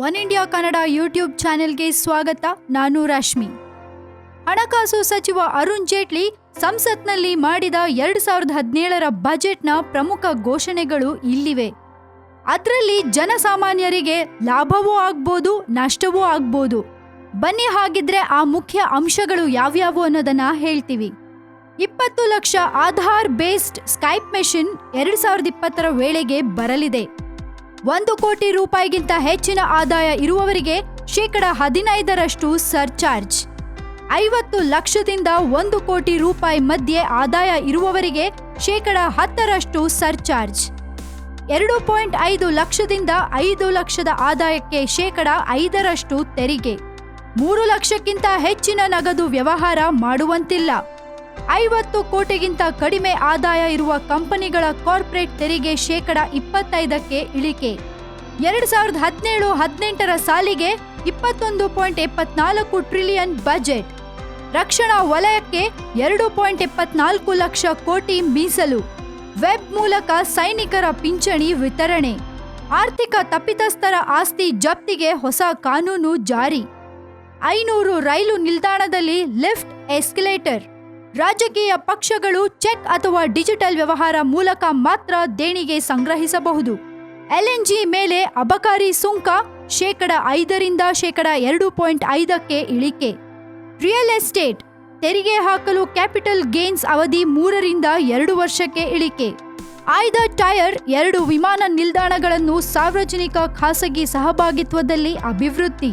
One India Kannada YouTube ಚಾನೆಲ್ಗೆ ಸ್ವಾಗತ. ನಾನು ರಶ್ಮಿ. ಹಣಕಾಸು ಸಚಿವ ಅರುಣ್ ಜೇಟ್ಲಿ ಸಂಸತ್ನಲ್ಲಿ ಮಾಡಿದ 2017ರ ಬಜೆಟ್ನ ಪ್ರಮುಖ ಘೋಷಣೆಗಳು ಇಲ್ಲಿವೆ. ಅದರಲ್ಲಿ ಜನಸಾಮಾನ್ಯರಿಗೆ ಲಾಭವೂ ಆಗ್ಬೋದು, ನಷ್ಟವೂ ಆಗ್ಬೋದು. ಬನ್ನಿ ಹಾಗಿದ್ರೆ ಆ ಮುಖ್ಯ ಅಂಶಗಳು ಯಾವ್ಯಾವು ಅನ್ನೋದನ್ನ ಹೇಳ್ತೀವಿ. 20 lakh Aadhaar based swipe machine 2020ರ ವೇಳೆಗೆ ಬರಲಿದೆ. 1 ಕೋಟಿ ರೂಪಾಯಿಗಿಂತ ಹೆಚ್ಚಿನ ಆದಾಯ ಇರುವವರಿಗೆ ಶೇಕಡ 15ರಷ್ಟು ಸರ್ಚಾರ್ಜ್. 50 ಲಕ್ಷದಿಂದ 1 ಕೋಟಿ ರೂಪಾಯಿ ಮಧ್ಯೆ ಆದಾಯ ಇರುವವರಿಗೆ ಶೇಕಡ 10ರಷ್ಟು ಸರ್ಚಾರ್ಜ್. 2.5 ಲಕ್ಷದಿಂದ 5 ಲಕ್ಷದ ಆದಾಯಕ್ಕೆ ಶೇಕಡ 5ರಷ್ಟು ತೆರಿಗೆ. 3 ಲಕ್ಷಕ್ಕಿಂತ ಹೆಚ್ಚಿನ ನಗದು ವ್ಯವಹಾರ ಮಾಡುವಂತಿಲ್ಲ. 50 ಕೋಟಿಗಿಂತ ಕಡಿಮೆ ಆದಾಯ ಇರುವ ಕಂಪನಿಗಳ ಕಾರ್ಪೊರೇಟ್ ತೆರಿಗೆ ಶೇಕಡ 25ಕ್ಕೆ ಇಳಿಕೆ. 2017-18ರ ಸಾಲಿಗೆ 21.74 ಟ್ರಿಲಿಯನ್ ಬಜೆಟ್. ರಕ್ಷಣಾ ವಲಯಕ್ಕೆ 2.74 ಲಕ್ಷ ಕೋಟಿ ಮೀಸಲು. ವೆಬ್ ಮೂಲಕ ಸೈನಿಕರ ಪಿಂಚಣಿ ವಿತರಣೆ. ಆರ್ಥಿಕ ತಪ್ಪಿತಸ್ಥರ ಆಸ್ತಿ ಜಪ್ತಿಗೆ ಹೊಸ ಕಾನೂನು ಜಾರಿ. 500 ರೈಲು ನಿಲ್ದಾಣದಲ್ಲಿ ಲಿಫ್ಟ್, ಎಸ್ಕಲೇಟರ್. ರಾಜಕೀಯ ಪಕ್ಷಗಳು ಚೆಕ್ ಅಥವಾ ಡಿಜಿಟಲ್ ವ್ಯವಹಾರ ಮೂಲಕ ಮಾತ್ರ ದೇಣಿಗೆ ಸಂಗ್ರಹಿಸಬಹುದು. LNG ಮೇಲೆ ಅಬಕಾರಿ ಸುಂಕ ಶೇಕಡ 5ರಿಂದ ಶೇಕಡ 2.5ಕ್ಕೆ ಇಳಿಕೆ. ರಿಯಲ್ ಎಸ್ಟೇಟ್ ತೆರಿಗೆ ಹಾಕಲು ಕ್ಯಾಪಿಟಲ್ ಗೇನ್ಸ್ ಅವಧಿ 3ರಿಂದ 2 ವರ್ಷಕ್ಕೆ ಇಳಿಕೆ. ಆಯ್ದ ಟೈರ್ 2 ವಿಮಾನ ನಿಲ್ದಾಣಗಳನ್ನು ಸಾರ್ವಜನಿಕ ಖಾಸಗಿ ಸಹಭಾಗಿತ್ವದಲ್ಲಿ ಅಭಿವೃದ್ಧಿ.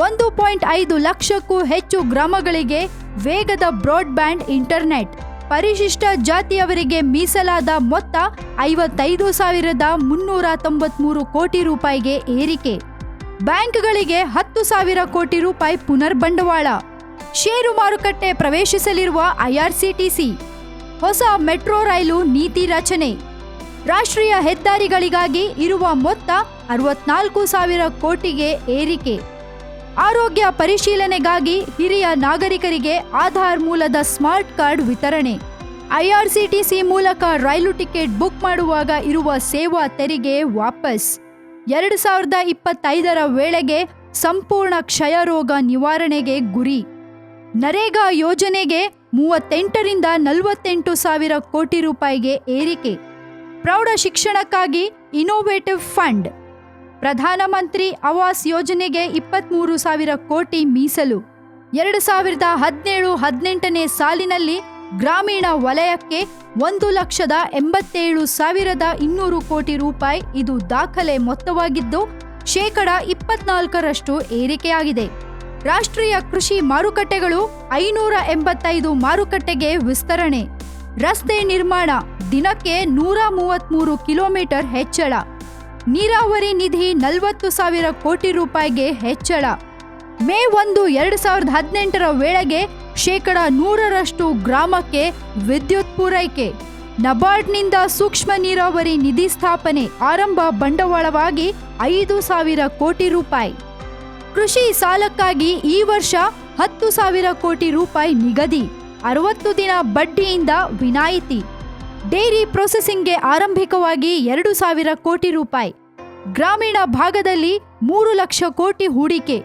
1.5 ಲಕ್ಷಕ್ಕೂ ಹೆಚ್ಚು ಗ್ರಾಮಗಳಿಗೆ ವೇಗದ ಬ್ರಾಡ್ಬ್ಯಾಂಡ್ ಇಂಟರ್ನೆಟ್. ಪರಿಶಿಷ್ಟ ಜಾತಿಯವರಿಗೆ ಮೀಸಲಾದ ಮೊತ್ತ 55,393 ಕೋಟಿ ರೂಪಾಯಿಗೆ ಏರಿಕೆ. ಬ್ಯಾಂಕ್ಗಳಿಗೆ 10,000 ಕೋಟಿ ರೂಪಾಯಿ ಪುನರ್ಬಂಡವಾಳ. ಷೇರು ಮಾರುಕಟ್ಟೆ ಪ್ರವೇಶಿಸಲಿರುವ IRCTC. ಹೊಸ ಮೆಟ್ರೋ ರೈಲು ನೀತಿ ರಚನೆ. ರಾಷ್ಟ್ರೀಯ ಹೆದ್ದಾರಿಗಳಿಗಾಗಿ ಇರುವ ಮೊತ್ತ 64,000 ಕೋಟಿಗೆ ಏರಿಕೆ. ಆರೋಗ್ಯ ಪರಿಶೀಲನೆಗಾಗಿ ಹಿರಿಯ ನಾಗರಿಕರಿಗೆ ಆಧಾರ್ ಮೂಲದ ಸ್ಮಾರ್ಟ್ ಕಾರ್ಡ್ ವಿತರಣೆ. IRCTC ಮೂಲಕ ರೈಲು ಟಿಕೆಟ್ ಬುಕ್ ಮಾಡುವಾಗ ಇರುವ ಸೇವಾ ತೆರಿಗೆ ವಾಪಸ್. 2025ರ ವೇಳೆಗೆ ಸಂಪೂರ್ಣ ಕ್ಷಯರೋಗ ನಿವಾರಣೆಗೆ ಗುರಿ. ನರೇಗಾ ಯೋಜನೆಗೆ 38ರಿಂದ 48,000 ಕೋಟಿ ರೂಪಾಯಿಗೆ ಏರಿಕೆ. ಪ್ರೌಢ ಶಿಕ್ಷಣಕ್ಕಾಗಿ ಇನ್ನೋವೇಟಿವ್ ಫಂಡ್. ಪ್ರಧಾನಮಂತ್ರಿ ಆವಾಸ್ ಯೋಜನೆಗೆ 23,000 ಕೋಟಿ ಮೀಸಲು. 2017-18ನೇ ಸಾಲಿನಲ್ಲಿ ಗ್ರಾಮೀಣ ವಲಯಕ್ಕೆ 1,87,200 ಕೋಟಿ ರೂಪಾಯಿ. ಇದು ದಾಖಲೆ ಮೊತ್ತವಾಗಿದ್ದು ಶೇಕಡ 24ರಷ್ಟು ಏರಿಕೆಯಾಗಿದೆ. ರಾಷ್ಟ್ರೀಯ ಕೃಷಿ ಮಾರುಕಟ್ಟೆಗಳು 585 ಮಾರುಕಟ್ಟೆಗೆ ವಿಸ್ತರಣೆ. ರಸ್ತೆ ನಿರ್ಮಾಣ ದಿನಕ್ಕೆ 133 ಕಿಲೋಮೀಟರ್ ಹೆಚ್ಚಳ. ನೀರಾವರಿ ನಿಧಿ 40,000 ಕೋಟಿ ರೂಪಾಯಿಗೆ ಹೆಚ್ಚಳ. ಮೇ 1, 2018ರ ವೇಳೆಗೆ ಶೇಕಡ 100ರಷ್ಟು ಗ್ರಾಮಕ್ಕೆ ವಿದ್ಯುತ್ ಪೂರೈಕೆ. ನಬಾರ್ಡ್ನಿಂದ ಸೂಕ್ಷ್ಮ ನೀರಾವರಿ ನಿಧಿ ಸ್ಥಾಪನೆ. ಆರಂಭ ಬಂಡವಾಳವಾಗಿ 5,000 ಕೋಟಿ ರೂಪಾಯಿ. ಕೃಷಿ ಸಾಲಕ್ಕಾಗಿ ಈ ವರ್ಷ 10,000 ಕೋಟಿ ರೂಪಾಯಿ ನಿಗದಿ. 60 ದಿನ ಬಡ್ಡಿಯಿಂದ ವಿನಾಯಿತಿ. ಡೈರಿ ಪ್ರೊಸೆಸಿಂಗ್ಗೆ ಆರಂಭಿಕವಾಗಿ 2,000 ಕೋಟಿ ರೂಪಾಯಿ. ಗ್ರಾಮೀಣ ಭಾಗದಲ್ಲಿ 3 ಲಕ್ಷ ಕೋಟಿ ಹೂಡಿಕೆ.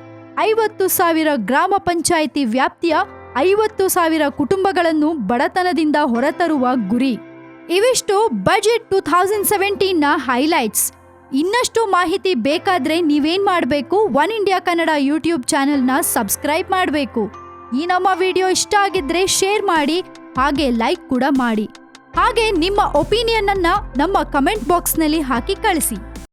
50,000 ಗ್ರಾಮ ಪಂಚಾಯಿತಿ ವ್ಯಾಪ್ತಿಯ 50,000 ಕುಟುಂಬಗಳನ್ನು ಬಡತನದಿಂದ ಹೊರತರುವ ಗುರಿ. ಇವಿಷ್ಟು ಬಜೆಟ್ 2017ನ ಹೈಲೈಟ್ಸ್. ಇನ್ನಷ್ಟು ಮಾಹಿತಿ ಬೇಕಾದ್ರೆ ನೀವೇನ್ ಮಾಡಬೇಕು, ಒನ್ ಇಂಡಿಯಾ ಕನ್ನಡ ಯೂಟ್ಯೂಬ್ ಚಾನೆಲ್ನ ಸಬ್ಸ್ಕ್ರೈಬ್ ಮಾಡಬೇಕು. ಈ ನಮ್ಮ ವಿಡಿಯೋ ಇಷ್ಟ ಆಗಿದ್ರೆ ಶೇರ್ ಮಾಡಿ, ಹಾಗೆ ಲೈಕ್ ಕೂಡ ಮಾಡಿ. ಹಾಗೆ ನಿಮ್ಮ ಒಪಿನಿಯನ್ ಅನ್ನ ನಮ್ಮ ಕಮೆಂಟ್ ಬಾಕ್ಸ್ನಲ್ಲಿ ಹಾಕಿ ಕಳಿಸಿ.